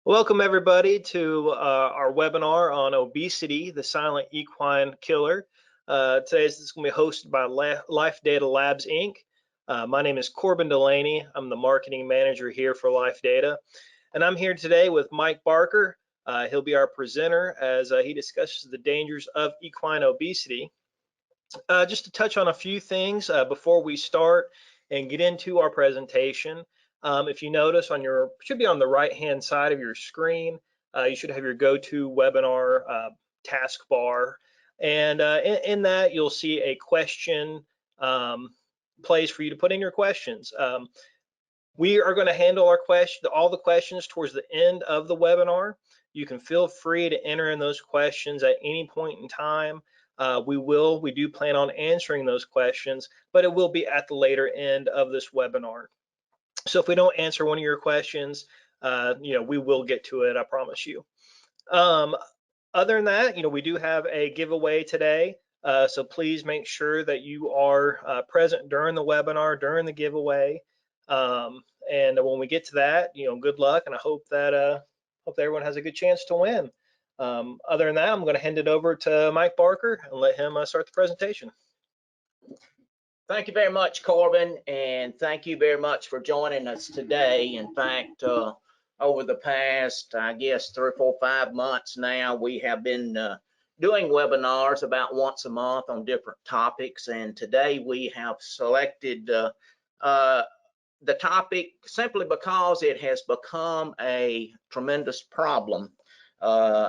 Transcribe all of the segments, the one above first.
Welcome everybody to our webinar on obesity, the silent equine killer. Today this is going to be hosted by Life Data Labs Inc. My name is Corbin Delaney. I'm the marketing manager here for Life Data, and I'm here today with Mike Barker. He'll be our presenter as he discusses the dangers of equine obesity. Just to touch on a few things before we start and get into our presentation. If you notice should be on the right hand side of your screen, you should have your go-to webinar taskbar, and in that you'll see a question place for you to put in your questions. We are going to handle all the questions towards the end of the webinar. You can feel free to enter in those questions at any point in time. We do plan on answering those questions, but it will be at the later end of this webinar. So if we don't answer one of your questions, we will get to it, I promise you. Other than that, we do have a giveaway today. So please make sure that you are present during the webinar, during the giveaway. And when we get to that, good luck, and I hope that everyone has a good chance to win. Other than that, I'm going to hand it over to Mike Barker and let him start the presentation. Thank you very much, Corbin, and thank you very much for joining us today. In fact, over the past, I guess, 3, 4, 5 months now, we have been doing webinars about once a month on different topics, and today we have selected the topic simply because it has become a tremendous problem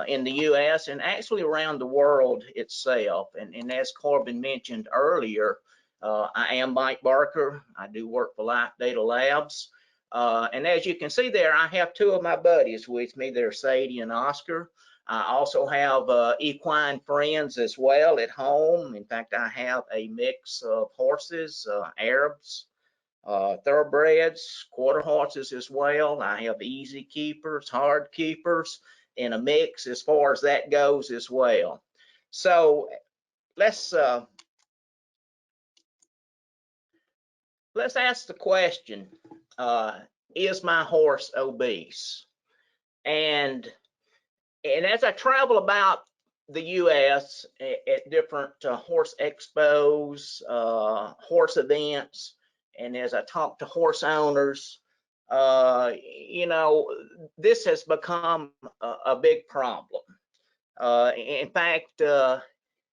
in the U.S. and actually around the world itself. And as Corbin mentioned earlier, I am Mike Barker. I do work for Life Data Labs. And as you can see there, I have 2 of my buddies with me. They're Sadie and Oscar. I also have equine friends as well at home. In fact, I have a mix of horses, Arabs, thoroughbreds, quarter horses as well. I have easy keepers, hard keepers, and a mix as far as that goes as well. So let's ask the question, is my horse obese? And as I travel about the U.S. at different horse expos, horse events, and as I talk to horse owners, this has become a big problem. In fact,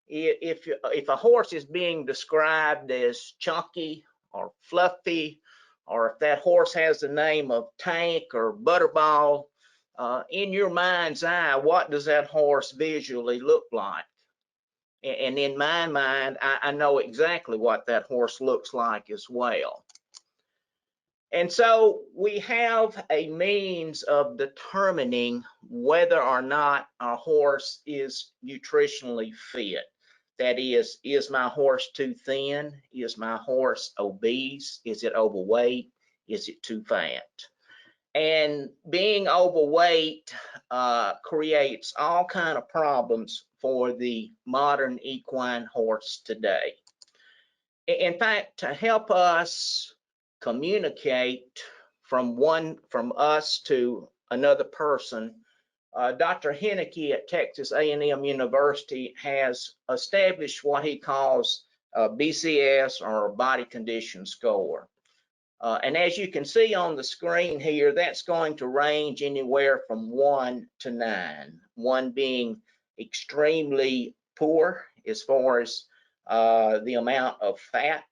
if a horse is being described as chunky or fluffy, or if that horse has the name of Tank or Butterball, in your mind's eye, what does that horse visually look like? And in my mind, I know exactly what that horse looks like as well. And so we have a means of determining whether or not our horse is nutritionally fit. That is my horse too thin? Is my horse obese? Is it overweight? Is it too fat? And being overweight creates all kinds of problems for the modern equine horse today. In fact, to help us communicate from us to another person, Dr. Henneke at Texas A&M University has established what he calls BCS, or body condition score. And as you can see on the screen here, that's going to range anywhere from 1 to 9, 1 being extremely poor as far as the amount of fat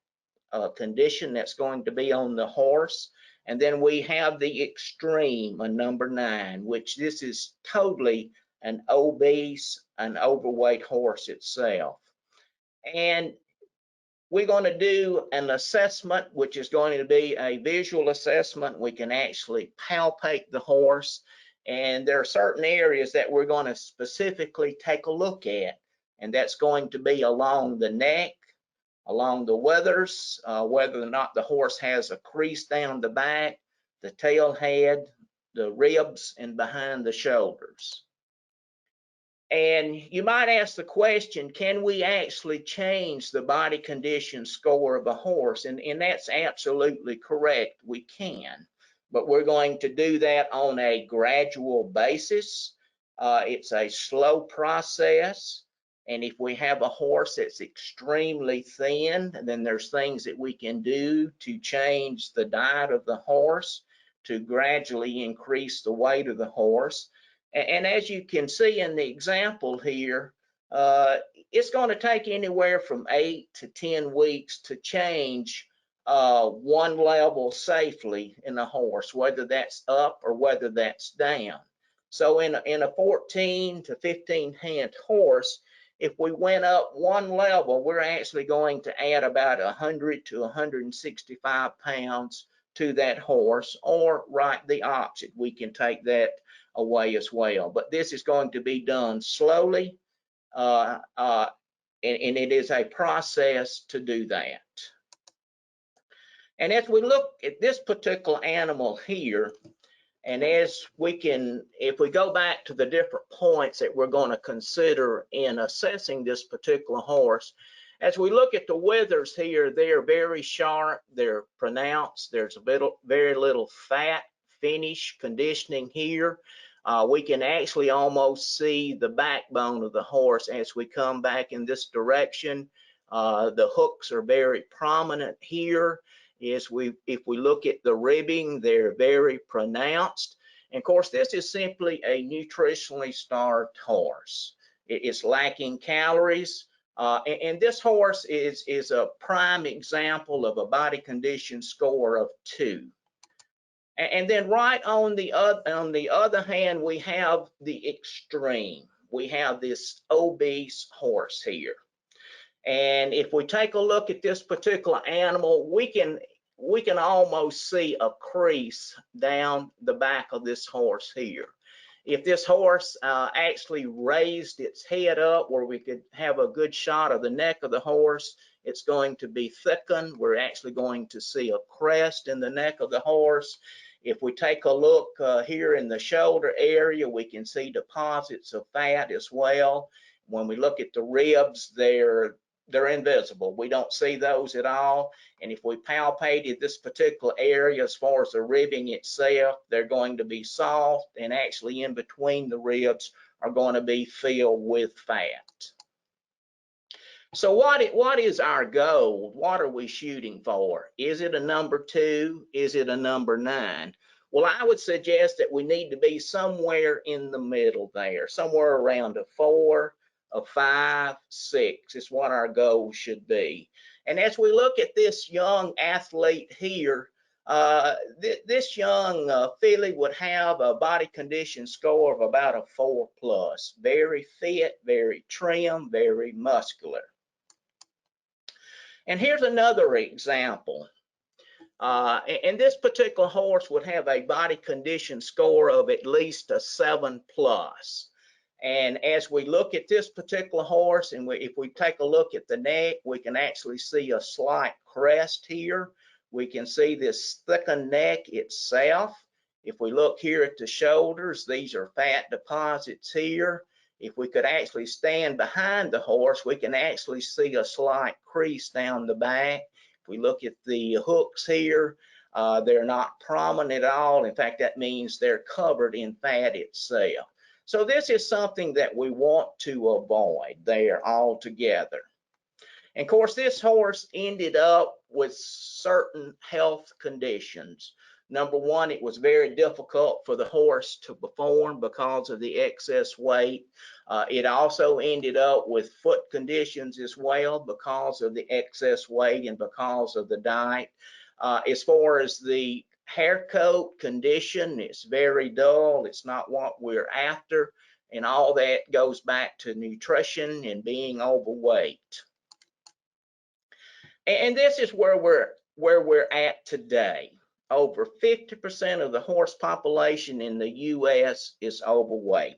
condition that's going to be on the horse. And then we have the extreme, a number 9, which this is totally an obese, an overweight horse itself. And we're going to do an assessment, which is going to be a visual assessment. We can actually palpate the horse, and there are certain areas that we're going to specifically take a look at, and that's going to be along the neck, along the withers, whether or not the horse has a crease down the back, the tail head, the ribs, and behind the shoulders. And you might ask the question, can we actually change the body condition score of a horse? And that's absolutely correct, we can. but we're going to do that on a gradual basis. It's a slow process. And if we have a horse that's extremely thin, then there's things that we can do to change the diet of the horse to gradually increase the weight of the horse. And as you can see in the example here, it's going to take anywhere from 8 to 10 weeks to change one level safely in a horse, whether that's up or whether that's down. So in a 14 to 15 hand horse, if we went up one level, we're actually going to add about 100 to 165 pounds to that horse, or right the opposite. We can take that away as well. But this is going to be done slowly, and it is a process to do that. And as we look at this particular animal here, and as we can, if we go back to the different points that we're going to consider in assessing this particular horse, as we look at the withers here, they are very sharp, they're pronounced, there's very little fat, finish, conditioning here. We can actually almost see the backbone of the horse as we come back in this direction. The hooks are very prominent here. If we look at the ribbing, they're very pronounced. And of course, this is simply a nutritionally starved horse. It's lacking calories. And this horse is a prime example of a body condition score of 2. And then right on the other hand, we have the extreme. We have this obese horse here. And if we take a look at this particular animal, we can almost see a crease down the back of this horse here. If this horse actually raised its head up where we could have a good shot of the neck of the horse, it's going to be thickened. We're actually going to see a crest in the neck of the horse. If we take a look here in the shoulder area, we can see deposits of fat as well. When we look at the ribs, they're invisible. We don't see those at all. And if we palpated this particular area as far as the ribbing itself, they're going to be soft, and actually in between the ribs are going to be filled with fat. So what is our goal? What are we shooting for? Is it a number 2? Is it a number 9? Well, I would suggest that we need to be somewhere in the middle there, somewhere around a 4, a 5, 6 is what our goal should be. And as we look at this young athlete here, this young filly would have a body condition score of about a 4+. Very fit, very trim, very muscular. And here's another example. And this particular horse would have a body condition score of at least a 7+. And as we look at this particular horse, and if we take a look at the neck, we can actually see a slight crest here. We can see this thickened neck itself. If we look here at the shoulders, these are fat deposits here. If we could actually stand behind the horse, we can actually see a slight crease down the back. If we look at the hooks here, they're not prominent at all. In fact, that means they're covered in fat itself. So this is something that we want to avoid there altogether. And of course, this horse ended up with certain health conditions. Number 1, it was very difficult for the horse to perform because of the excess weight. It also ended up with foot conditions as well because of the excess weight and because of the diet. As far as the hair coat condition, it's very dull. It's not what we're after. And all that goes back to nutrition and being overweight. And this is where we're at today. Over 50% of the horse population in the US is overweight.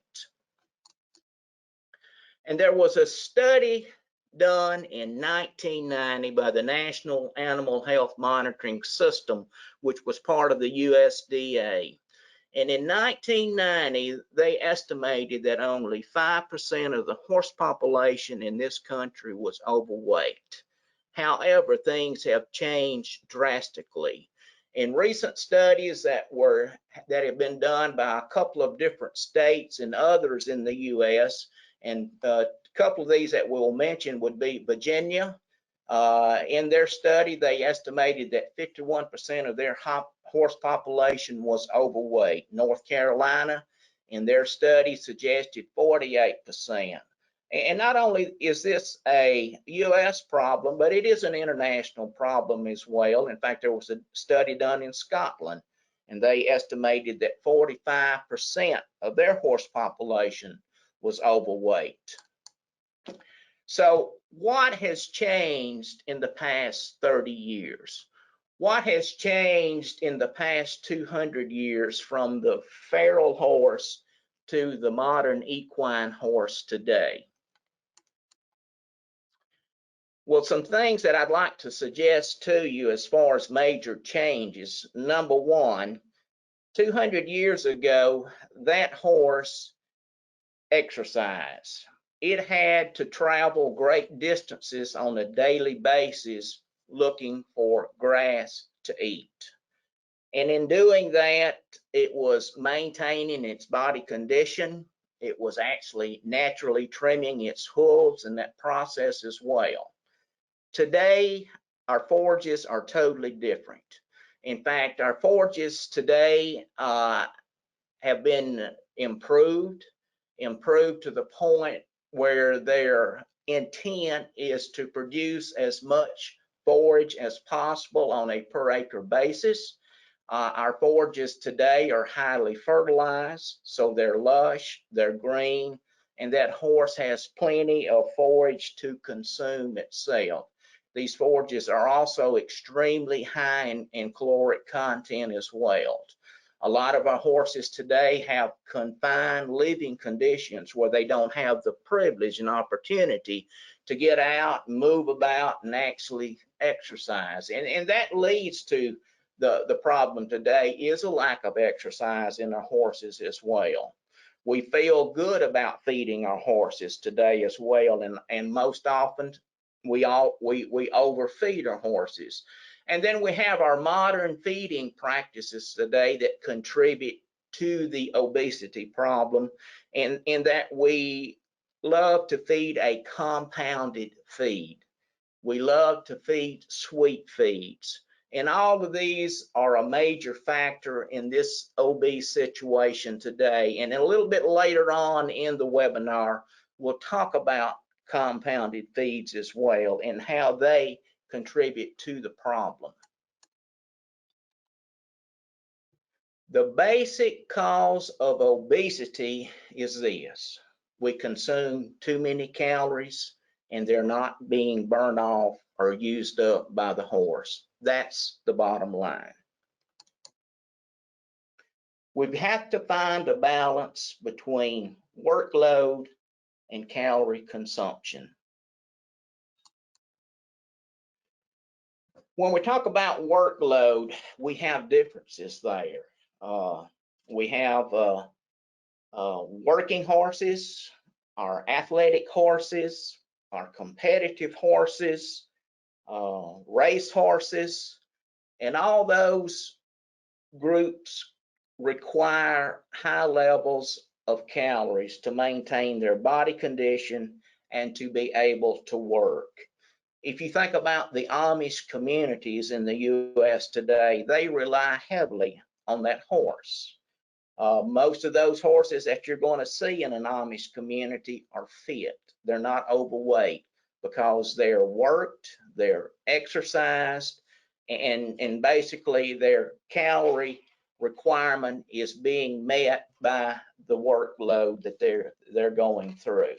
And there was a study done in 1990 by the National Animal Health Monitoring System, which was part of the USDA. And in 1990, they estimated that only 5% of the horse population in this country was overweight. However, things have changed drastically. In recent studies that have been done by a couple of different states and others in the U.S., and a couple of these that we'll mention would be Virginia. In their study, they estimated that 51% of their horse population was overweight. North Carolina, in their study, suggested 48%. And not only is this a U.S. problem, but it is an international problem as well. In fact, there was a study done in Scotland, and they estimated that 45% of their horse population was overweight. So what has changed in the past 30 years? What has changed in the past 200 years from the feral horse to the modern equine horse today? Well, some things that I'd like to suggest to you as far as major changes. Number one, 200 years ago, that horse exercised. It had to travel great distances on a daily basis looking for grass to eat. And in doing that, it was maintaining its body condition. It was actually naturally trimming its hooves in that process as well. Today, our forages are totally different. In fact, our forages today have been improved to the point where their intent is to produce as much forage as possible on a per acre basis. Our forages today are highly fertilized, so they're lush, they're green, and that horse has plenty of forage to consume itself. These forages are also extremely high in caloric content as well. A lot of our horses today have confined living conditions where they don't have the privilege and opportunity to get out and move about and actually exercise. And that leads to the problem today is a lack of exercise in our horses as well. We feel good about feeding our horses today as well, and most often we overfeed our horses. And then we have our modern feeding practices today that contribute to the obesity problem, and in that we love to feed a compounded feed. We love to feed sweet feeds. And all of these are a major factor in this obese situation today. And a little bit later on in the webinar, we'll talk about compounded feeds as well and how they contribute to the problem. The basic cause of obesity is this: we consume too many calories and they're not being burned off or used up by the horse. That's the bottom line. We have to find a balance between workload and calorie consumption. When we talk about workload, we have differences there. We have working horses, our athletic horses, our competitive horses, race horses, and all those groups require high levels of calories to maintain their body condition and to be able to work. If you think about the Amish communities in the U.S. today, they rely heavily on that horse. Most of those horses that you're going to see in an Amish community are fit. They're not overweight because they're worked, they're exercised, and basically their calorie requirement is being met by the workload that they're going through.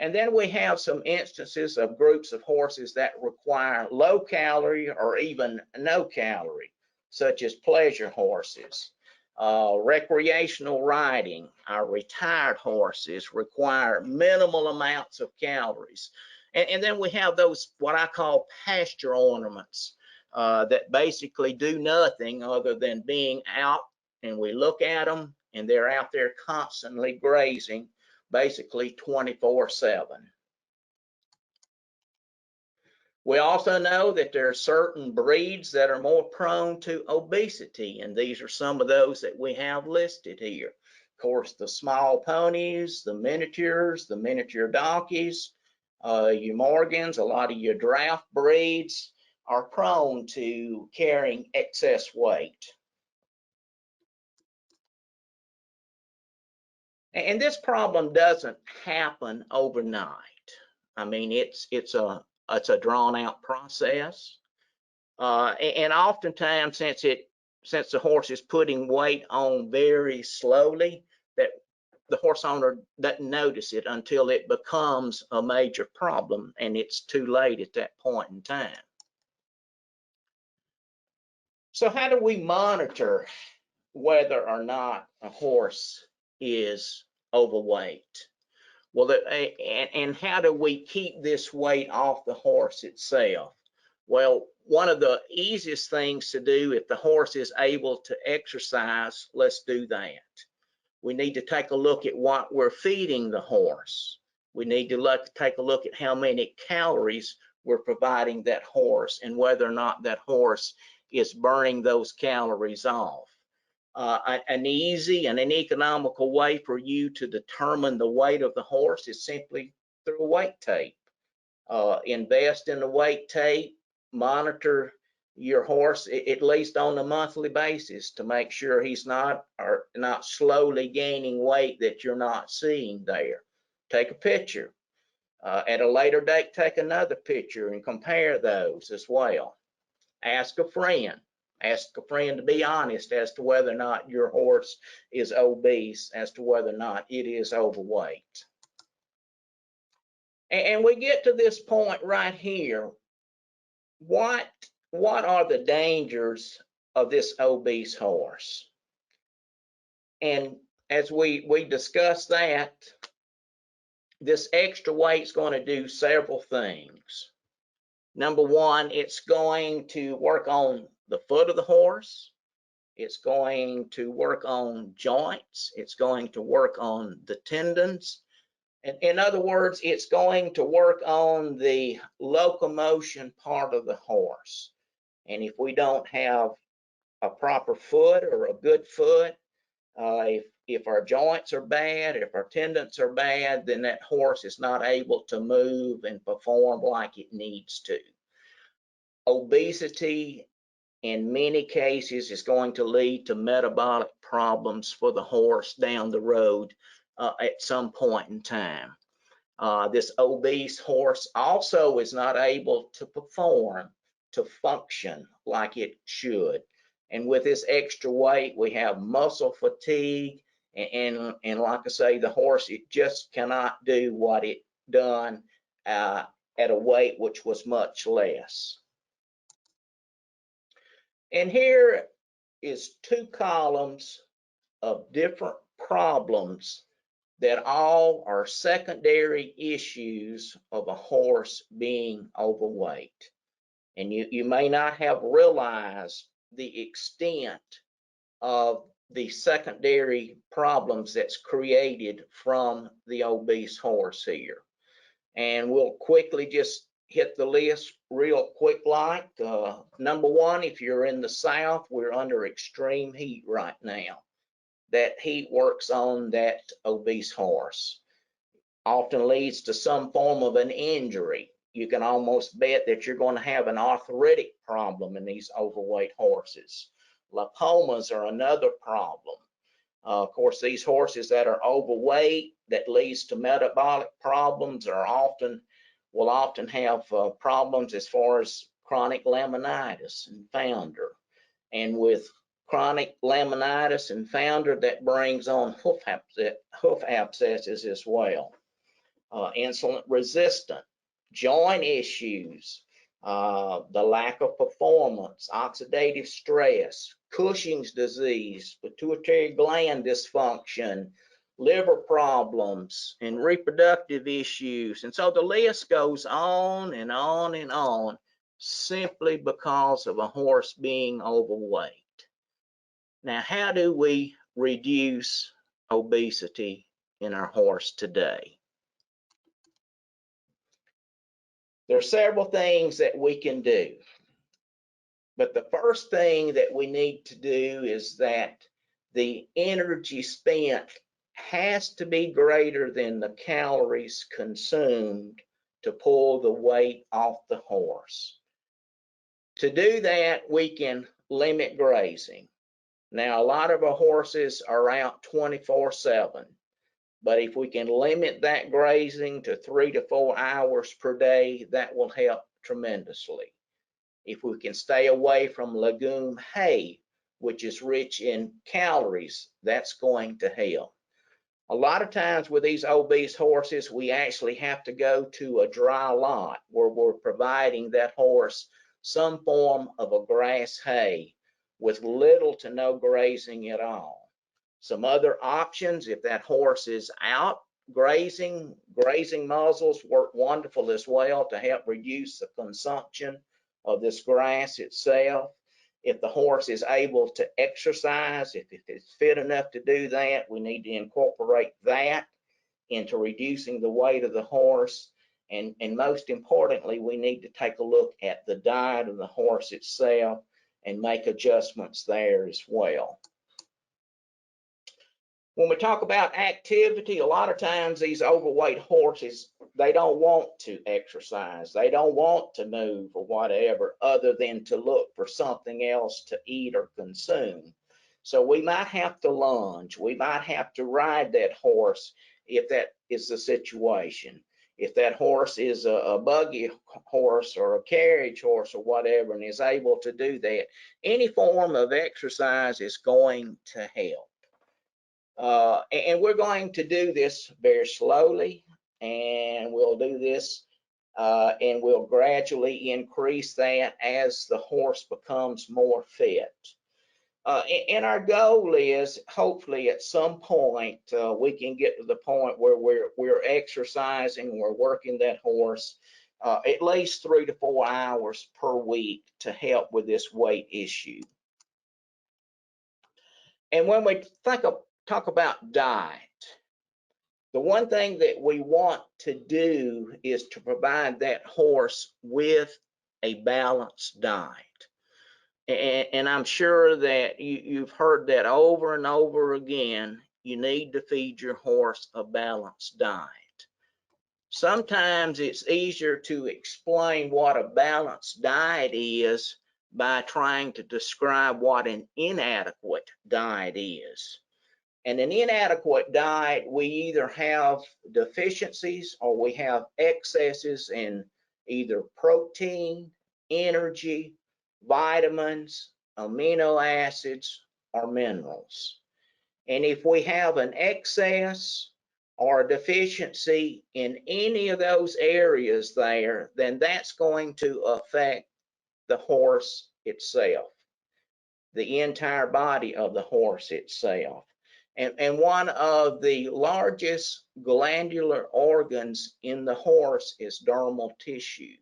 And then we have some instances of groups of horses that require low calorie or even no calorie, such as pleasure horses. Recreational riding, our retired horses require minimal amounts of calories. And then we have those, what I call pasture ornaments, that basically do nothing other than being out, and we look at them and they're out there constantly grazing, basically 24/7. We also know that there are certain breeds that are more prone to obesity, and these are some of those that we have listed here. Of course, the small ponies, the miniature donkeys, your Morgans, a lot of your draft breeds are prone to carrying excess weight. And this problem doesn't happen overnight. I mean, it's a drawn out process, and oftentimes since the horse is putting weight on very slowly, that the horse owner doesn't notice it until it becomes a major problem, and it's too late at that point in time. So how do we monitor whether or not a horse is overweight? Well, and how do we keep this weight off the horse itself? Well, one of the easiest things to do, if the horse is able to exercise, let's do that. We need to take a look at what we're feeding the horse. We need to take a look at how many calories we're providing that horse and whether or not that horse is burning those calories off. An easy and an economical way for you to determine the weight of the horse is simply through a weight tape. Invest in the weight tape, monitor your horse at least on a monthly basis to make sure he's not slowly gaining weight that you're not seeing there. Take a picture. At a later date, take another picture and compare those as well. Ask a friend. Ask a friend to be honest as to whether or not your horse is obese, as to whether or not it is overweight. And we get to this point right here. What are the dangers of this obese horse? And as we discuss that, this extra weight is going to do several things. Number one, it's going to work on the foot of the horse. It's going to work on joints. It's going to work on the tendons. And in other words, it's going to work on the locomotion part of the horse. And if we don't have a proper foot or a good foot, if our joints are bad, if our tendons are bad, then that horse is not able to move and perform like it needs to. Obesity, in many cases, is going to lead to metabolic problems for the horse down the road at some point in time. This obese horse also is not able to perform, to function like it should. And with this extra weight, we have muscle fatigue, and like I say, the horse, it just cannot do what it done at a weight which was much less. And here is two columns of different problems that all are secondary issues of a horse being overweight. And you may not have realized the extent of the secondary problems that's created from the obese horse here. And we'll quickly just hit the list real quick like. Number one, if you're in the South, we're under extreme heat right now. That heat works on that obese horse. Often leads to some form of an injury. You can almost bet that you're going to have an arthritic problem in these overweight horses. Lipomas are another problem. Of course, these horses that are overweight, that leads to metabolic problems, will often have problems as far as chronic laminitis and founder. And with chronic laminitis and founder, that brings on hoof abscesses as well. Insulin resistant, joint issues, the lack of performance, oxidative stress, Cushing's disease, pituitary gland dysfunction, liver problems, and reproductive issues. And so the list goes on and on and on, simply because of a horse being overweight. Now, how do we reduce obesity in our horse today? There are several things that we can do. But the first thing that we need to do is that the energy spent has to be greater than the calories consumed to pull the weight off the horse. To do that, we can limit grazing. Now, a lot of our horses are out 24/7, but if we can limit that grazing to 3 to 4 hours per day, that will help tremendously. If we can stay away from legume hay, which is rich in calories, that's going to help. A lot of times with these obese horses, we actually have to go to a dry lot where we're providing that horse some form of a grass hay with little to no grazing at all. Some other options, if that horse is out grazing muzzles work wonderful as well to help reduce the consumption of this grass itself. If the horse is able to exercise, if it's fit enough to do that, we need to incorporate that into reducing the weight of the horse. And most importantly, we need to take a look at the diet of the horse itself and make adjustments there as well. When we talk about activity, a lot of times these overweight horses, they don't want to exercise. They don't want to move or whatever other than to look for something else to eat or consume. So we might have to lunge. We might have to ride that horse if that is the situation. If that horse is a buggy horse or a carriage horse or whatever and is able to do that, any form of exercise is going to help. And we're going to do this very slowly, and we'll do this and we'll gradually increase that as the horse becomes more fit. And our goal is hopefully at some point we can get to the point where we're exercising, we're working that horse at least 3 to 4 hours per week to help with this weight issue. And when we talk about diet, the one thing that we want to do is to provide that horse with a balanced diet. And I'm sure that you've heard that over and over again. You need to feed your horse a balanced diet. Sometimes it's easier to explain what a balanced diet is by trying to describe what an inadequate diet is. And an inadequate diet, we either have deficiencies or we have excesses in either protein, energy, vitamins, amino acids, or minerals. And if we have an excess or a deficiency in any of those areas there, then that's going to affect the horse itself, the entire body of the horse itself. And one of the largest glandular organs in the horse is dermal tissue.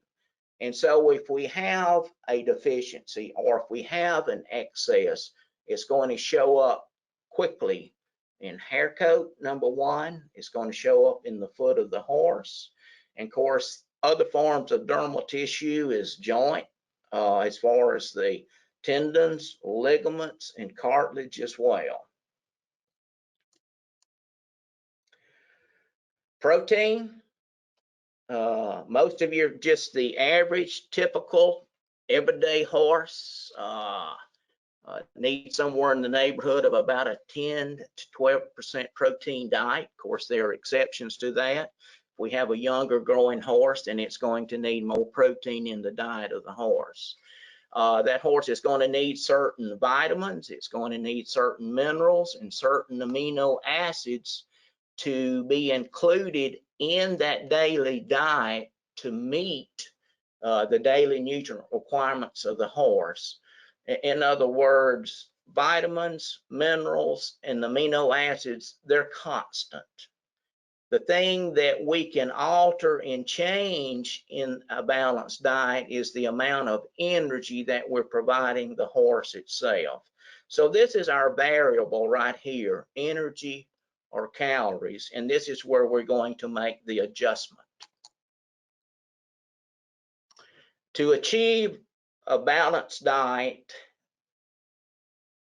And so if we have a deficiency or if we have an excess, it's going to show up quickly in hair coat, number one. It's going to show up in the foot of the horse. And of course, other forms of dermal tissue is joint, as far as the tendons, ligaments, and cartilage as well. Protein. Most of you are just the average, typical, everyday horse. Need somewhere in the neighborhood of about a 10 to 12% protein diet. Of course, there are exceptions to that. If we have a younger growing horse, then it's going to need more protein in the diet of the horse. That horse is going to need certain vitamins, it's going to need certain minerals and certain amino acids to be included in that daily diet to meet the daily nutrient requirements of the horse. In other words, vitamins, minerals, and amino acids, they're constant. The thing that we can alter and change in a balanced diet is the amount of energy that we're providing the horse itself. So this is our variable right here, energy or calories, and this is where we're going to make the adjustment. To achieve a balanced diet,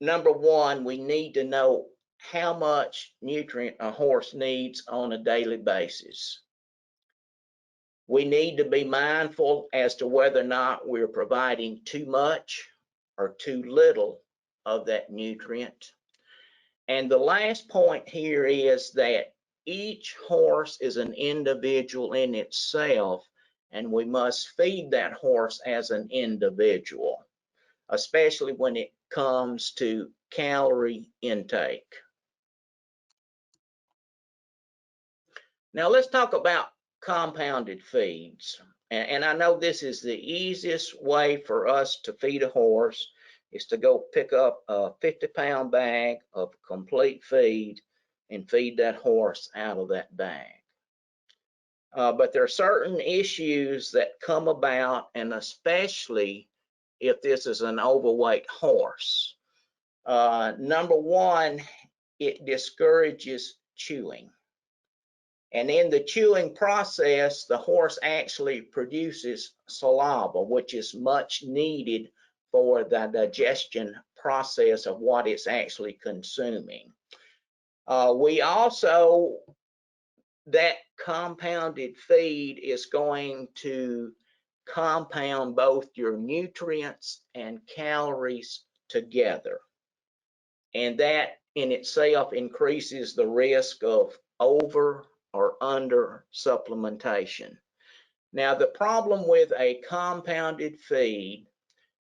number one, we need to know how much nutrient a horse needs on a daily basis. We need to be mindful as to whether or not we're providing too much or too little of that nutrient. And the last point here is that each horse is an individual in itself, and we must feed that horse as an individual, especially when it comes to calorie intake. Now let's talk about compounded feeds. And I know this is the easiest way for us to feed a horse is to go pick up a 50-pound bag of complete feed and feed that horse out of that bag. But there are certain issues that come about, and especially if this is an overweight horse. Number one, it discourages chewing. And in the chewing process, the horse actually produces saliva, which is much needed for the digestion process of what it's actually consuming. We also, that compounded feed is going to compound both your nutrients and calories together. And that in itself increases the risk of over or under supplementation. Now, the problem with a compounded feed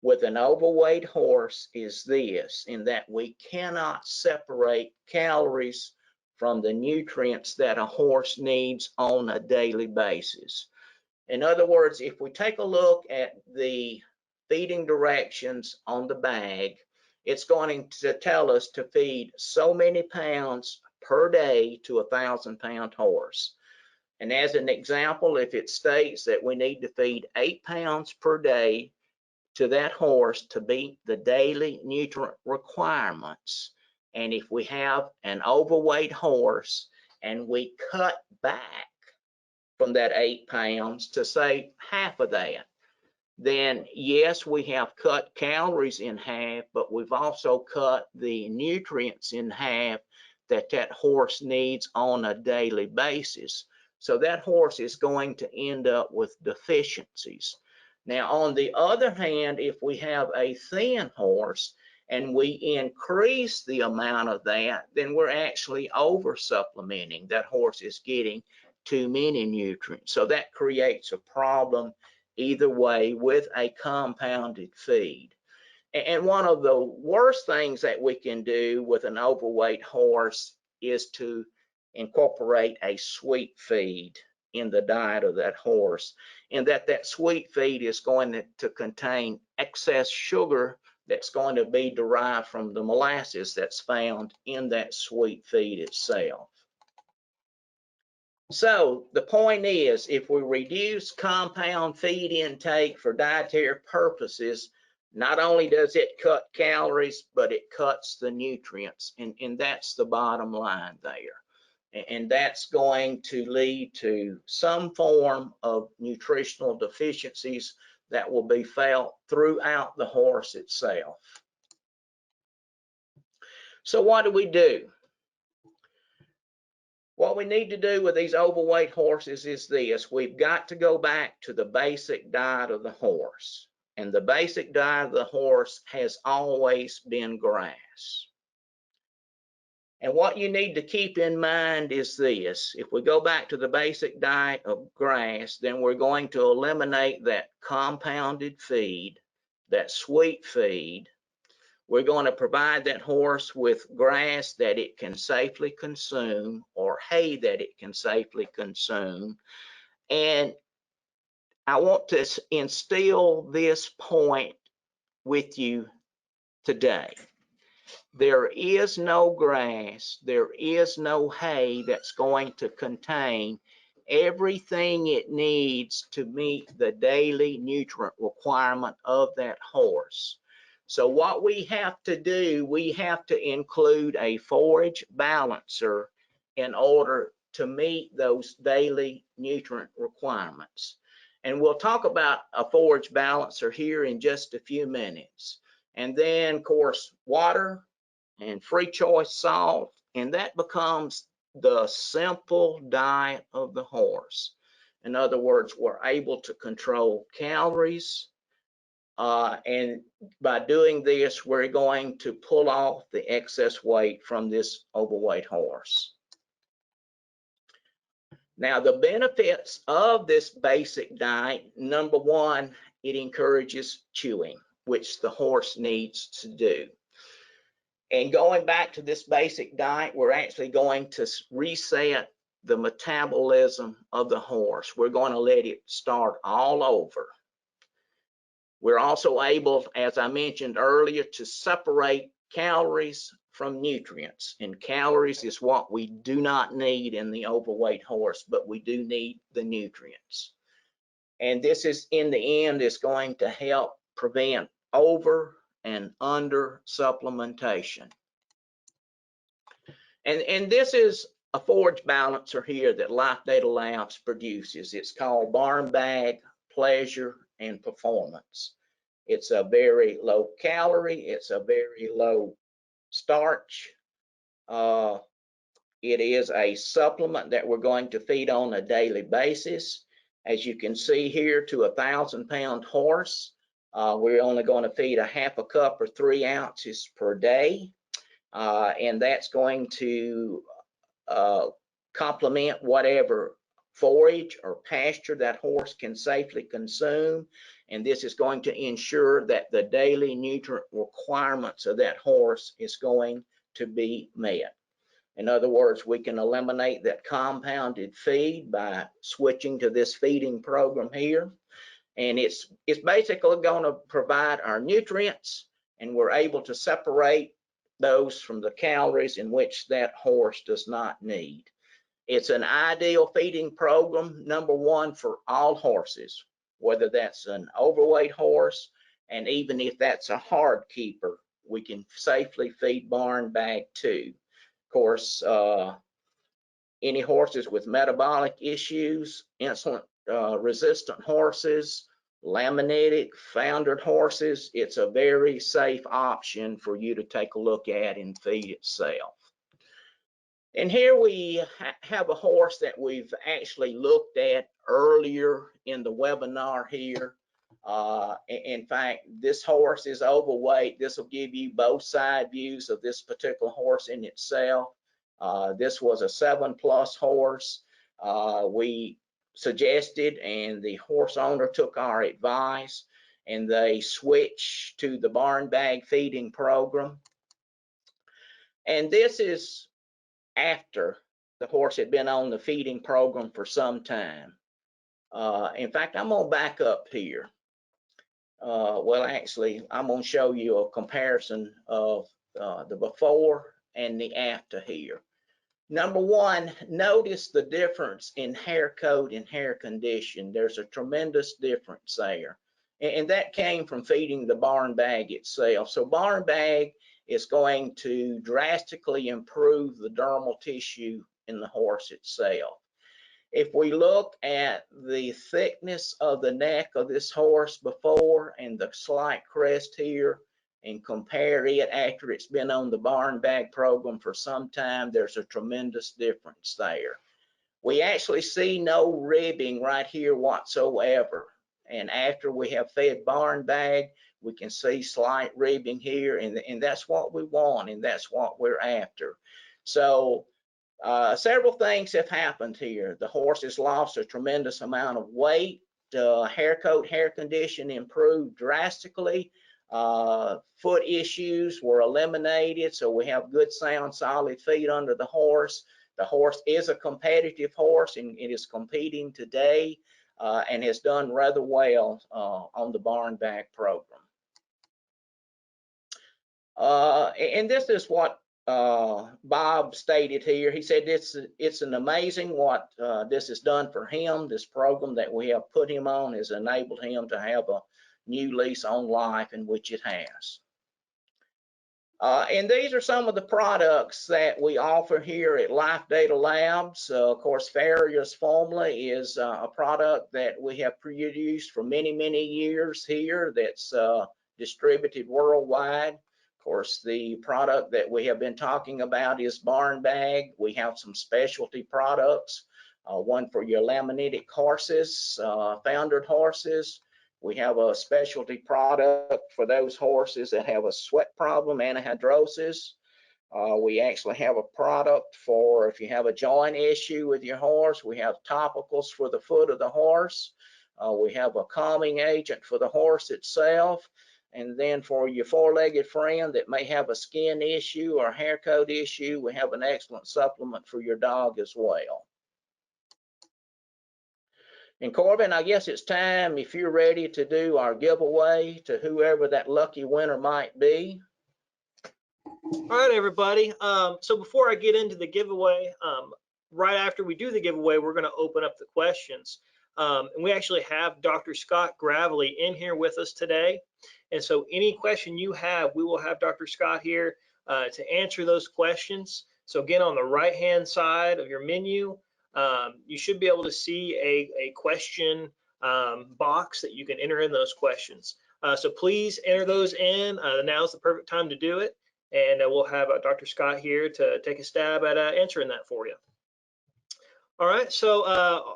with an overweight horse is this, in that we cannot separate calories from the nutrients that a horse needs on a daily basis. In other words, if we take a look at the feeding directions on the bag, it's going to tell us to feed so many pounds per day to a 1,000-pound horse. And as an example, if it states that we need to feed 8 pounds per day to that horse to meet the daily nutrient requirements, and if we have an overweight horse and we cut back from that 8 pounds to say half of that, then yes, we have cut calories in half, but we've also cut the nutrients in half that that horse needs on a daily basis. So that horse is going to end up with deficiencies. Now, on the other hand, if we have a thin horse and we increase the amount of that, then we're actually over supplementing. That horse is getting too many nutrients. So that creates a problem either way with a compounded feed. And one of the worst things that we can do with an overweight horse is to incorporate a sweet feed in the diet of that horse, and that sweet feed is going to contain excess sugar that's going to be derived from the molasses that's found in that sweet feed itself. So the point is, if we reduce compound feed intake for dietary purposes, not only does it cut calories, but it cuts the nutrients, and that's the bottom line there. And that's going to lead to some form of nutritional deficiencies that will be felt throughout the horse itself. So what do we do? What we need to do with these overweight horses is this: we've got to go back to the basic diet of the horse. And the basic diet of the horse has always been grass. And what you need to keep in mind is this: if we go back to the basic diet of grass, then we're going to eliminate that compounded feed, that sweet feed. We're going to provide that horse with grass that it can safely consume, or hay that it can safely consume. And I want to instill this point with you today. There is no grass, there is no hay that's going to contain everything it needs to meet the daily nutrient requirement of that horse. So what we have to do, we have to include a forage balancer in order to meet those daily nutrient requirements. And we'll talk about a forage balancer here in just a few minutes. And then, of course, water and free choice salt, and that becomes the simple diet of the horse. In other words, we're able to control calories, and by doing this, we're going to pull off the excess weight from this overweight horse. Now, the benefits of this basic diet, number one, it encourages chewing, which the horse needs to do. And going back to this basic diet, we're actually going to reset the metabolism of the horse. We're going to let it start all over. We're also able, as I mentioned earlier, to separate calories from nutrients. And calories is what we do not need in the overweight horse, but we do need the nutrients. And this is, in the end, is going to help prevent over and under supplementation. And this is a forage balancer here that Life Data Labs produces. It's called Barn Bag Pleasure and Performance. It's a very low calorie, it's a very low starch. It is a supplement that we're going to feed on a daily basis. As you can see here, to a 1,000-pound horse, we're only going to feed a half a cup or 3 ounces per day. And that's going to complement whatever forage or pasture that horse can safely consume. And this is going to ensure that the daily nutrient requirements of that horse is going to be met. In other words, we can eliminate that compounded feed by switching to this feeding program here. And it's basically going to provide our nutrients, and we're able to separate those from the calories in which that horse does not need. It's an ideal feeding program, number one, for all horses, whether that's an overweight horse, and even if that's a hard keeper, we can safely feed barn bag too. Of course, any horses with metabolic issues, insulin resistant horses, laminitic, foundered horses, it's a very safe option for you to take a look at and feed itself. And here we have a horse that we've actually looked at earlier in the webinar here. In fact, this horse is overweight. This will give you both side views of this particular horse in itself. This was a 7+ horse. We suggested, and the horse owner took our advice, and they switched to the barn bag feeding program. And this is after the horse had been on the feeding program for some time. In fact, I'm gonna back up here. Well, actually, I'm gonna show you a comparison of the before and the after here. Number one, notice the difference in hair coat and hair condition. There's a tremendous difference there. And that came from feeding the barn bag itself. So barn bag is going to drastically improve the dermal tissue in the horse itself. If we look at the thickness of the neck of this horse before and the slight crest here, and compare it after it's been on the barn bag program for some time, there's a tremendous difference there. We actually see no ribbing right here whatsoever. And after we have fed barn bag, we can see slight ribbing here, and that's what we want, and that's what we're after. So several things have happened here. The horse has lost a tremendous amount of weight. Hair coat, hair condition improved drastically. Foot issues were eliminated, so we have good, sound, solid feet under the horse. The horse is a competitive horse, and it is competing today and has done rather well on the barn bag program. And this is what Bob stated here. He said it's an amazing what this has done for him. This program that we have put him on has enabled him to have a new lease on life, in which it has. And these are some of the products that we offer here at Life Data Labs. Of course, Farrier's formula is a product that we have produced for many, many years here that's distributed worldwide. Of course, the product that we have been talking about is Barn Bag. We have some specialty products, one for your laminitic horses, foundered horses. We have a specialty product for those horses that have a sweat problem, anhidrosis. We actually have a product for if you have a joint issue with your horse. We have topicals for the foot of the horse. We have a calming agent for the horse itself. And then for your four-legged friend that may have a skin issue or hair coat issue, we have an excellent supplement for your dog as well. And Corbin, I guess it's time, if you're ready, to do our giveaway to whoever that lucky winner might be. All right, everybody. So before I get into the giveaway, right after we do the giveaway, we're going to open up the questions. And we actually have Dr. Scott Gravely in here with us today. And so any question you have, we will have Dr. Scott here to answer those questions. So again, on the right-hand side of your menu, you should be able to see a question box that you can enter in those questions. So please enter those in. Now's the perfect time to do it. And we'll have Dr. Scott here to take a stab at answering that for you. All right, so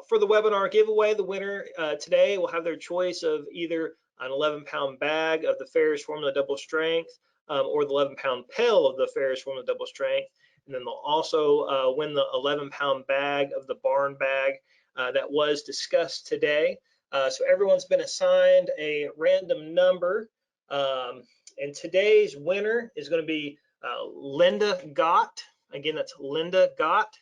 for the webinar giveaway, the winner today will have their choice of either an 11-pound bag of the Ferris Formula Double Strength or the 11-pound pill of the Ferris Formula Double Strength. And then they'll also win the 11-pound bag of the Barn Bag that was discussed today. So everyone's been assigned a random number. And today's winner is going to be Linda Gott. Again, that's Linda Gott.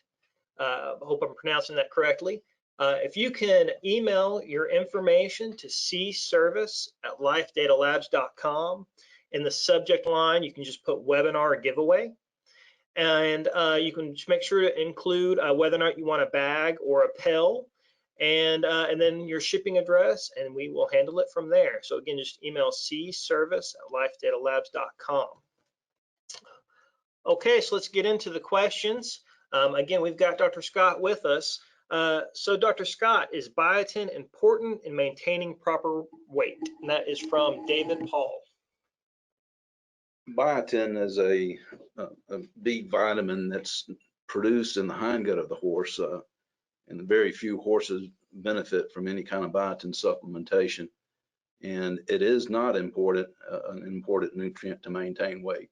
I hope I'm pronouncing that correctly. If you can email your information to cservice@lifedatalabs.com. In the subject line, you can just put webinar giveaway. And you can just make sure to include whether or not you want a bag or a pill, and then your shipping address, and we will handle it from there. So again, just email cservice@lifedatalabs.com. Okay, so let's get into the questions. Again, we've got Dr. Scott with us. So Dr. Scott, is biotin important in maintaining proper weight? And that is from David Paul. Biotin is a B vitamin that's produced in the hindgut of the horse, and very few horses benefit from any kind of biotin supplementation. And it is not an important nutrient to maintain weight.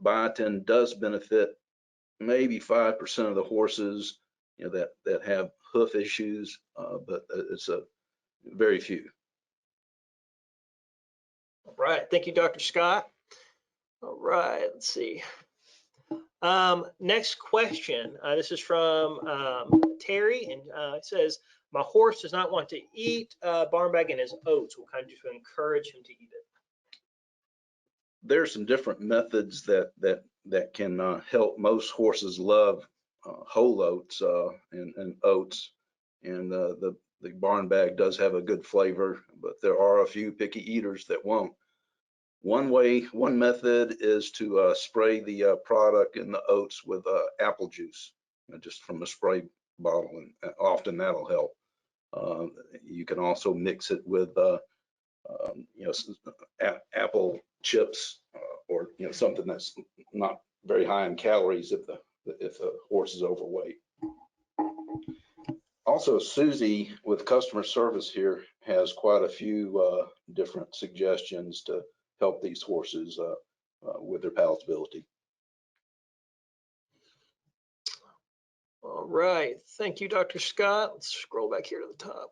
Biotin does benefit maybe 5% of the horses, that have hoof issues, but it's a very few. All right, thank you, Dr. Scott. All right, let's see. Next question. This is from Terry, and it says, my horse does not want to eat Barn Bag in his oats. What can I do to encourage him to eat it? There's some different methods that can help. Most horses love whole oats and oats, and the Barn Bag does have a good flavor, but there are a few picky eaters that won't. One method is to spray the product in the oats with apple juice, just from a spray bottle, and often that'll help. You can also mix it with apple chips, or something that's not very high in calories if the horse is overweight. Also, Susie with customer service here has quite a few different suggestions to help these horses with their palatability. All right, thank you, Dr. Scott. Let's scroll back here to the top.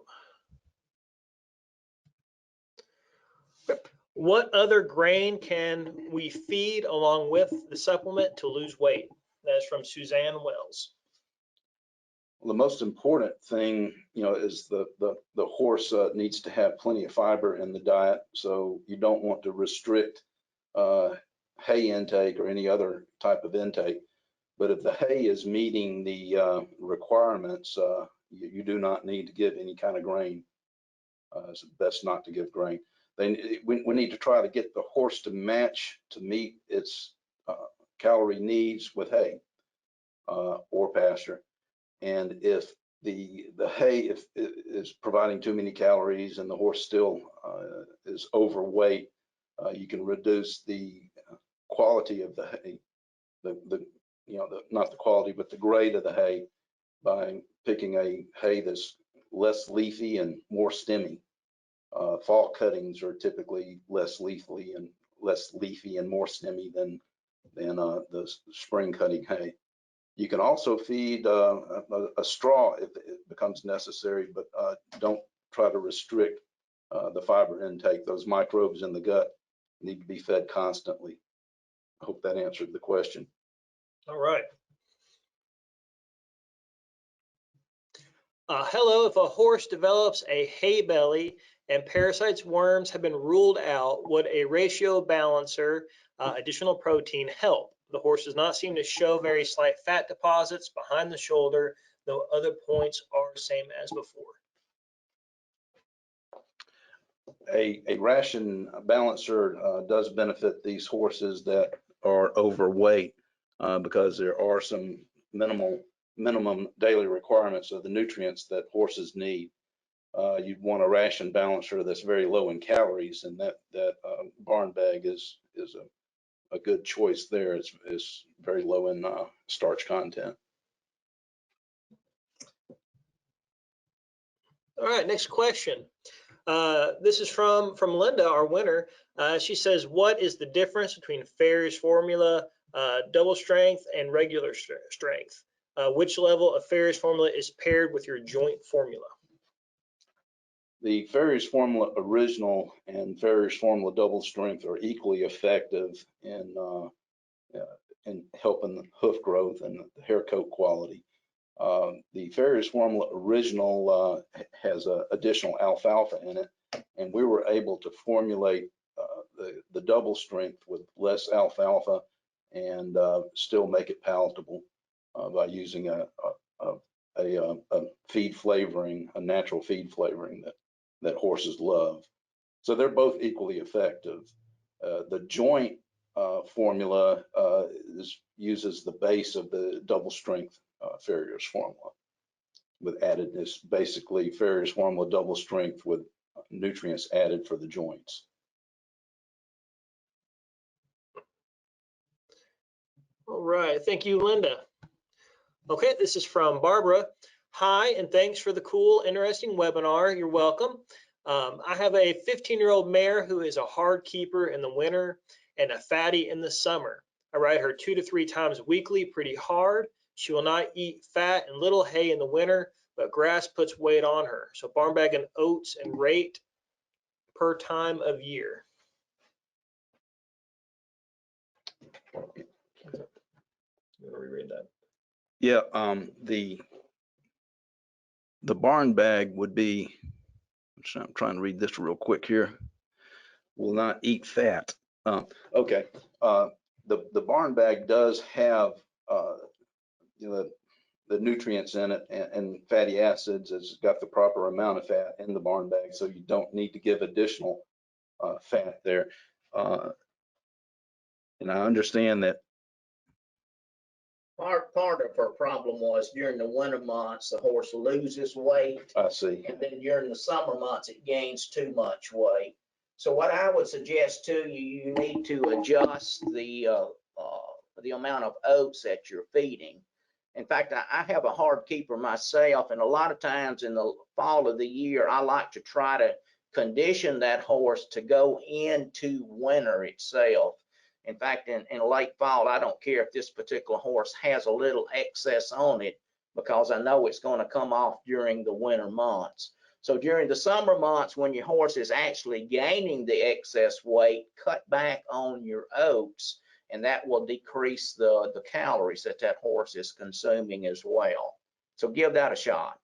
What other grain can we feed along with the supplement to lose weight? That's from Suzanne Wells. Well, the most important thing, is the horse needs to have plenty of fiber in the diet, so you don't want to restrict hay intake or any other type of intake. But if the hay is meeting the requirements, you do not need to give any kind of grain. It's best not to give grain. we need to try to get the horse to match to meet its calorie needs with hay or pasture. And if the hay is providing too many calories and the horse still is overweight, you can reduce the quality of the hay, not the quality, but the grade of the hay by picking a hay that's less leafy and more stemmy. Fall cuttings are typically less leafy and more stemmy than the spring cutting hay. You can also feed a straw if it becomes necessary, but don't try to restrict the fiber intake. Those microbes in the gut need to be fed constantly. I hope that answered the question. All right. Hello, if a horse develops a hay belly and parasites, worms have been ruled out, would a ratio balancer, additional protein, help? The horse does not seem to show very slight fat deposits behind the shoulder, though other points are same as before. A ration balancer does benefit these horses that are overweight because there are some minimum daily requirements of the nutrients that horses need. You'd want a ration balancer that's very low in calories, and that barn bag is a good choice there. It's very low in starch content. All right, next question. This is from Linda, our winner. She says, what is the difference between Ferrier's formula, double strength, and regular strength? Which level of Ferrier's formula is paired with your joint formula? The Ferrier's formula original and Ferrier's formula double strength are equally effective in helping the hoof growth and the hair coat quality. The Ferrier's formula original has additional alfalfa in it, and we were able to formulate the double strength with less alfalfa and still make it palatable by using a feed flavoring, a natural feed flavoring that horses love. So they're both equally effective. The joint formula uses the base of the double strength Ferrier's formula with added, this basically Ferrier's formula double strength with nutrients added for the joints. All right, thank you, Linda. Okay, this is from Barbara. Hi, and thanks for the cool, interesting webinar. You're welcome. I have a 15-year-old mare who is a hard keeper in the winter and a fatty in the summer. I ride her 2 to 3 times weekly, pretty hard. She will not eat fat and little hay in the winter, but grass puts weight on her. So barn bag and oats and rate per time of year. I'm gonna reread that. Yeah, the barn bag would be, I'm trying to read this real quick here, will not eat fat. Okay, the barn bag does have the nutrients in it and fatty acids. It's got the proper amount of fat in the barn bag, so you don't need to give additional fat there. And I understand that Part of her problem was during the winter months, the horse loses weight. I see. And then during the summer months, it gains too much weight. So what I would suggest to you, you need to adjust the amount of oats that you're feeding. In fact, I have a hard keeper myself, and a lot of times in the fall of the year, I like to try to condition that horse to go into winter itself. In fact, in late fall, I don't care if this particular horse has a little excess on it, because I know it's going to come off during the winter months. So during the summer months, when your horse is actually gaining the excess weight, cut back on your oats, and that will decrease the calories that horse is consuming as well. So give that a shot.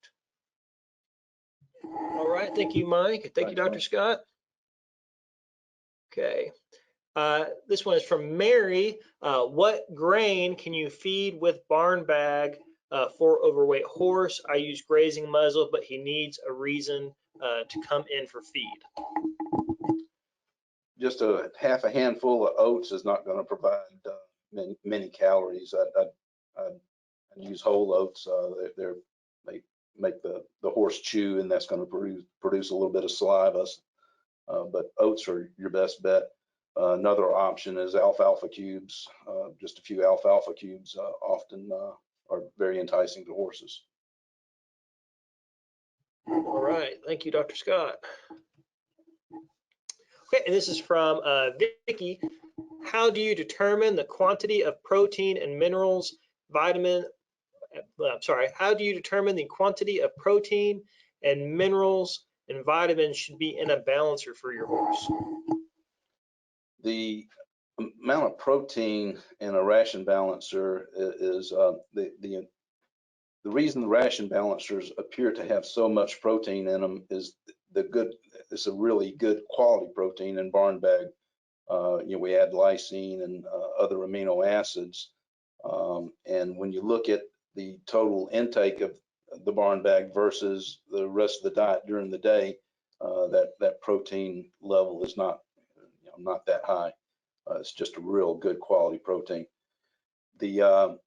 All right, thank you, Mike. Thank you, Dr. Scott. Okay. This one is from Mary. What grain can you feed with barn bag for overweight horse? I use grazing muzzle, but he needs a reason to come in for feed. just a half a handful of oats is not going to provide many calories. I'd use whole oats. They make the horse chew, and that's going to produce a little bit of saliva. But oats are your best bet. Another option is alfalfa cubes. Just a few alfalfa cubes often are very enticing to horses. All right, thank you, Dr. Scott. Okay, and this is from Vicky. How do you determine the quantity of protein and minerals, how do you determine the quantity of protein and minerals and vitamins should be in a balancer for your horse? The amount of protein in a ration balancer is the reason the ration balancers appear to have so much protein in them is it's a really good quality protein in barn bag. We add lysine and other amino acids. And when you look at the total intake of the barn bag versus the rest of the diet during the day, that protein level is not that high. It's just a real good quality protein. The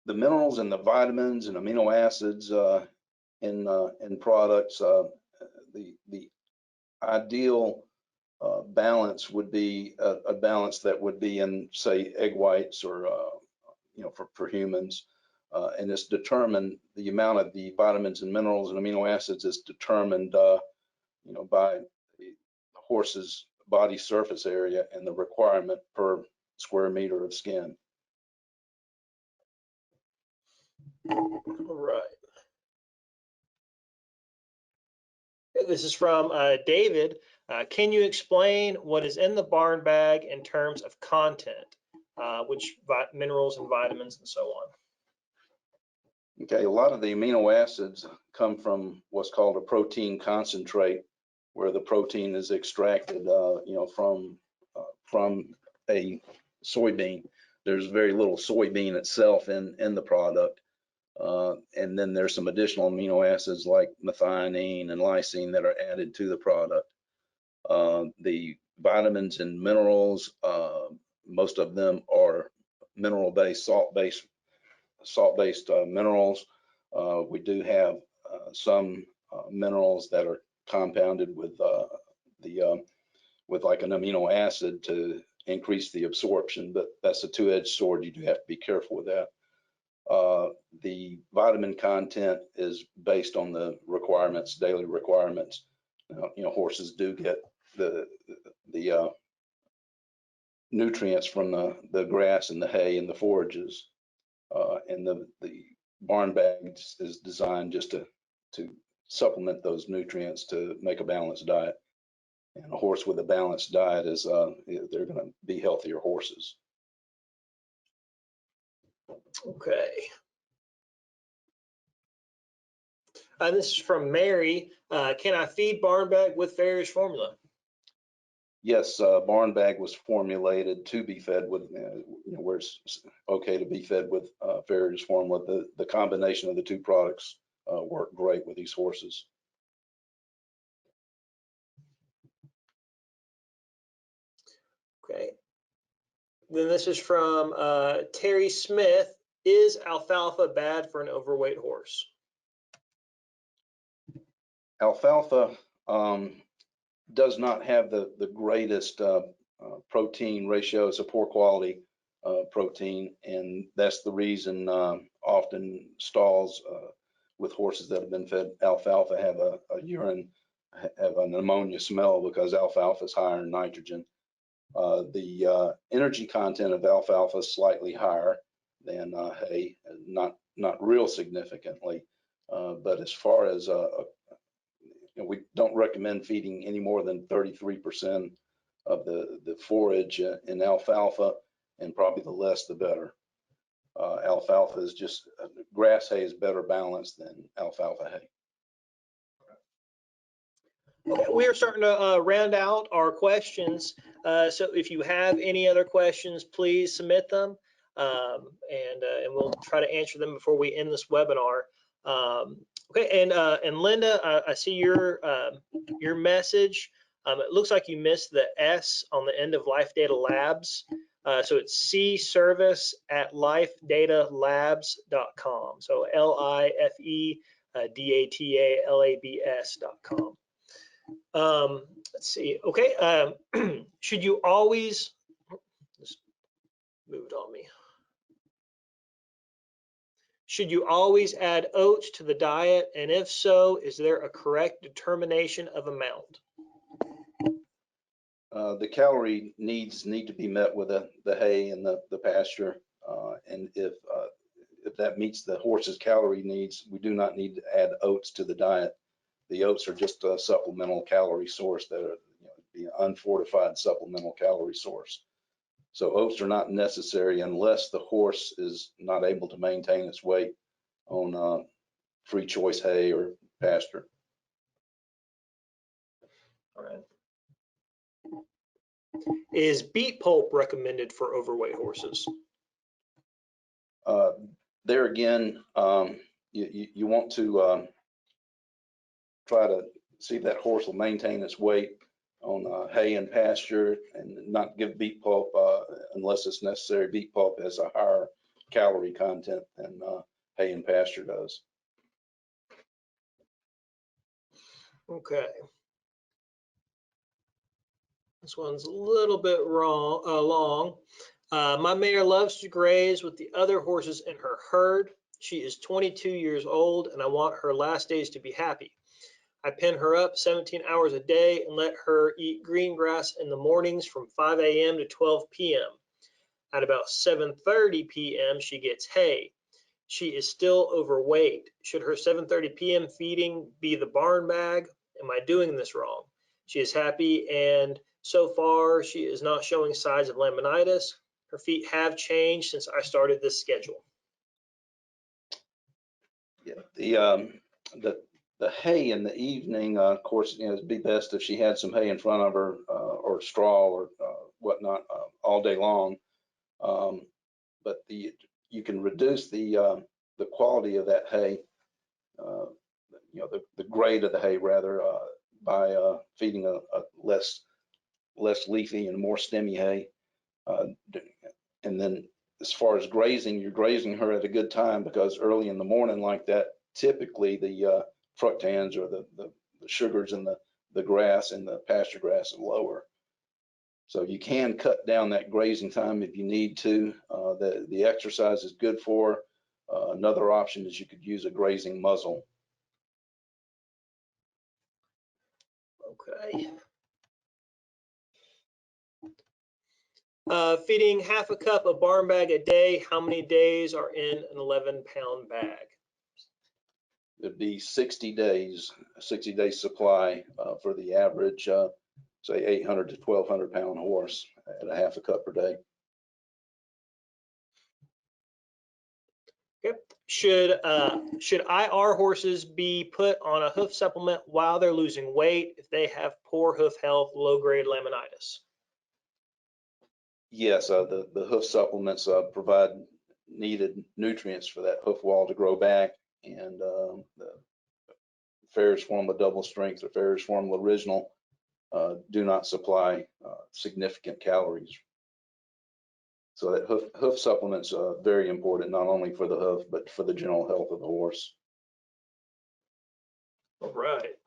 minerals and the vitamins and amino acids in products, the ideal balance would be a balance that would be in, say, egg whites or for humans, and it's determined, the amount of the vitamins and minerals and amino acids is determined by the horse's body surface area and the requirement per square meter of skin. All right. This is from David. Can you explain what is in the barn bag in terms of content, which minerals and vitamins and so on? Okay, a lot of the amino acids come from what's called a protein concentrate, where the protein is extracted, from a soybean. There's very little soybean itself in the product. And then there's some additional amino acids like methionine and lysine that are added to the product. The vitamins and minerals, most of them are mineral-based, salt-based minerals. We do have some minerals that are compounded with like an amino acid to increase the absorption, but that's a two-edged sword. You do have to be careful with that. The vitamin content is based on the requirements, daily requirements. Horses do get the nutrients from the grass and the hay and the forages, and the barn bag is designed just to supplement those nutrients to make a balanced diet. And a horse with a balanced diet is they're going to be healthier horses. Okay. This is from Mary. Can I feed barn bag with Farrier's formula? Yes, barn bag was formulated to be fed with, where it's okay to be fed with Farrier's formula. The combination of the two products work great with these horses. Okay. Then this is from Terry Smith. Is alfalfa bad for an overweight horse? Alfalfa does not have the greatest protein ratio. It's a poor quality protein, and that's the reason often stalls with horses that have been fed alfalfa have have an ammonia smell, because alfalfa is higher in nitrogen. The energy content of alfalfa is slightly higher than hay, not real significantly, but as far as we don't recommend feeding any more than 33% of the forage in alfalfa, and probably the less the better. Alfalfa is just, grass hay is better balanced than alfalfa hay. Okay, we are starting to round out our questions. So if you have any other questions, please submit them, and we'll try to answer them before we end this webinar. Okay, and Linda, I see your message. It looks like you missed the S on the end of Life Data Labs. So it's cservice@lifedatalabs.com. So LIFEDATALABS.com. Let's see. Okay. Should you always, this moved on me. Should you always add oats to the diet? And if so, is there a correct determination of amount? The calorie needs need to be met with the hay and the pasture. And if that meets the horse's calorie needs, we do not need to add oats to the diet. The oats are just a supplemental calorie source that are the unfortified supplemental calorie source. So oats are not necessary unless the horse is not able to maintain its weight on free choice hay or pasture. All right. Is beet pulp recommended for overweight horses? There again, you want to try to see if that horse will maintain its weight on hay and pasture, and not give beet pulp unless it's necessary. Beet pulp has a higher calorie content than hay and pasture does. Okay. This one's a little bit long. My mare loves to graze with the other horses in her herd. She is 22 years old, and I want her last days to be happy. I pen her up 17 hours a day and let her eat green grass in the mornings from 5 a.m. to 12 p.m. At about 7:30 p.m., she gets hay. She is still overweight. Should her 7:30 p.m. feeding be the barn bag? Am I doing this wrong? She is happy, and so far she is not showing signs of laminitis. Her feet have changed since I started this schedule. Yeah, the hay in the evening, of course, it'd be best if she had some hay in front of her or straw or whatnot all day long. But you can reduce the quality of that hay, the grade of the hay rather, by feeding a less leafy and more stemmy hay. And then as far as grazing, you're grazing her at a good time, because early in the morning like that, typically the fructans or the sugars in the grass and the pasture grass are lower. So you can cut down that grazing time if you need to. The exercise is good for her. Another option is you could use a grazing muzzle. Okay. Feeding half a cup of barn bag a day, how many days are in an 11-pound bag? It'd be 60 days, a 60-day supply for the average, say 800 to 1,200 pound horse at a half a cup per day. Okay. Should IR horses be put on a hoof supplement while they're losing weight if they have poor hoof health, low-grade laminitis? Yes, the hoof supplements provide needed nutrients for that hoof wall to grow back, and the Ferrous Formula Double Strength or Ferrous Formula Original do not supply significant calories. So that hoof supplements are very important, not only for the hoof, but for the general health of the horse. All right.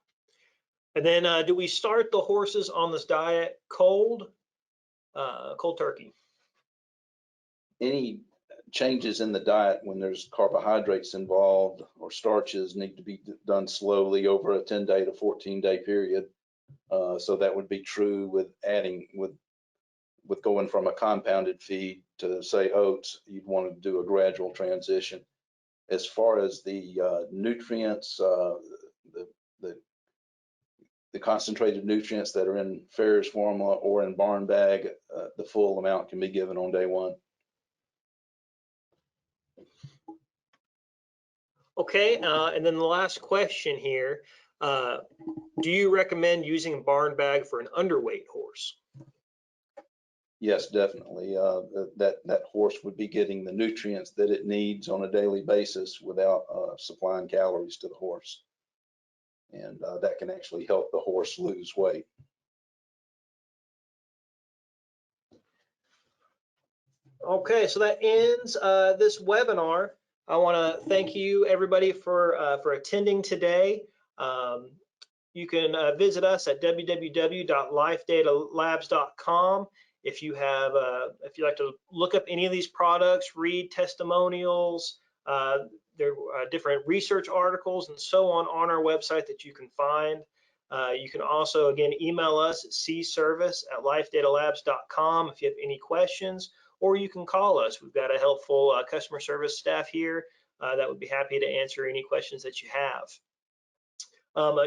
And then do we start the horses on this diet cold turkey? Any changes in the diet when there's carbohydrates involved or starches need to be done slowly over a 10-day to 14-day period. So that would be true with adding, with going from a compounded feed to, say, oats. You'd want to do a gradual transition. As far as the nutrients, the concentrated nutrients that are in Ferrous Formula or in barn bag, the full amount can be given on day one. Okay, and then the last question here, do you recommend using a barn bag for an underweight horse? Yes, definitely. That horse would be getting the nutrients that it needs on a daily basis without supplying calories to the horse. And that can actually help the horse lose weight. Okay, so that ends this webinar. I want to thank you everybody for attending today. You can visit us at www.lifedatalabs.com. If you have, if you like to look up any of these products, read testimonials, there are different research articles and so on our website that you can find. You can also, again, email us at cservice@lifedatalabs.com if you have any questions, or you can call us. We've got a helpful customer service staff here that would be happy to answer any questions that you have.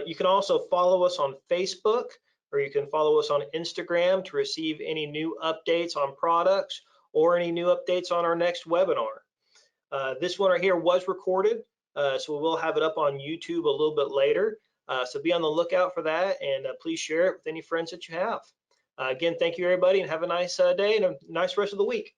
You can also follow us on Facebook, or you can follow us on Instagram to receive any new updates on products or any new updates on our next webinar. This one right here was recorded, so we will have it up on YouTube a little bit later. So be on the lookout for that, and please share it with any friends that you have. Again, thank you everybody, and have a nice day and a nice rest of the week.